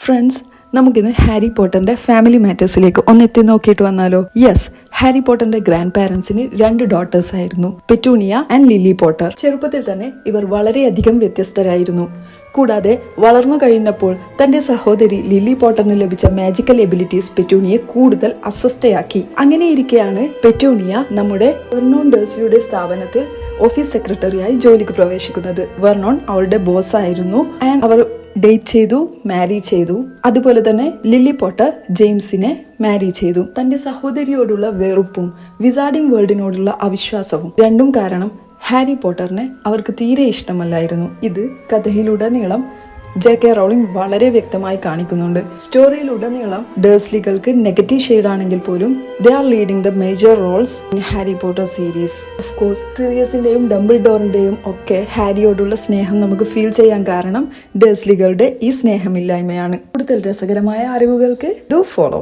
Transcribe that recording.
Friends, നമുക്കിന്ന് Harry പോട്ടറിന്റെ family മാറ്റേഴ്സിലേക്ക് ഒന്നെത്തി നോക്കിയിട്ട് വന്നാലോ? യെസ്, ഹാരി പോട്ടറിന്റെ ഗ്രാൻഡ് പാരന്റ്സിന് 2 ഡോട്ടേഴ്സ് ആയിരുന്നു, പെറ്റൂണിയ ആൻഡ് ലില്ലി പോട്ടർ. ചെറുപ്പത്തിൽ തന്നെ ഇവർ വളരെയധികം വ്യത്യസ്തരായിരുന്നു. കൂടാതെ വളർന്നു കഴിഞ്ഞപ്പോൾ തന്റെ സഹോദരി ലില്ലി പോട്ടറിന് ലഭിച്ച മാജിക്കൽ എബിലിറ്റീസ് പെറ്റൂണിയെ കൂടുതൽ അസ്വസ്ഥയാക്കി. അങ്ങനെയിരിക്കെയാണ് പെറ്റൂണിയ നമ്മുടെ വെർണോൺ ഡേഴ്സ്ലിയുടെ സ്ഥാപനത്തിൽ ഓഫീസ് സെക്രട്ടറിയായി ജോലിക്ക് പ്രവേശിക്കുന്നത്. വെർണോൺ അവളുടെ ബോസ് ആയിരുന്നു. ആൻഡ് അവർ ഡേറ്റ് ചെയ്തു, മാരി ചെയ്തു. അതുപോലെ തന്നെ ലില്ലി പോട്ടർ ജെയിംസിനെ മാരി ചെയ്തു. തന്റെ സഹോദരിയോടുള്ള വെറുപ്പും വിസാർഡിംഗ് വേൾഡിനോടുള്ള അവിശ്വാസവും രണ്ടും കാരണം ഹാരി പോട്ടറിനെ അവർക്ക് തീരെ ഇഷ്ടമല്ലായിരുന്നു. ഇത് കഥയിലുടനീളം ജെ.കെ. റൗളിംഗ് വളരെ വ്യക്തമായി കാണിക്കുന്നുണ്ട്. സ്റ്റോറിയിലുടനീളം ഡേഴ്സ്ലികൾക്ക് നെഗറ്റീവ് ഷെയ്ഡ് ആണെങ്കിൽ പോലും they are leading the major roles in Harry Potter series. Of course സിറിയസിന്റെയും ഡംബിൾഡോറിന്റെയും ഒക്കെ ഹാരിയോടുള്ള സ്നേഹം നമുക്ക് ഫീൽ ചെയ്യാൻ കാരണം ഡേഴ്സ്ലികളുടെ ഈ സ്നേഹമില്ലായ്മയാണ്. കൂടുതൽ രസകരമായ അറിവുകൾക്ക് ഡു ഫോളോ.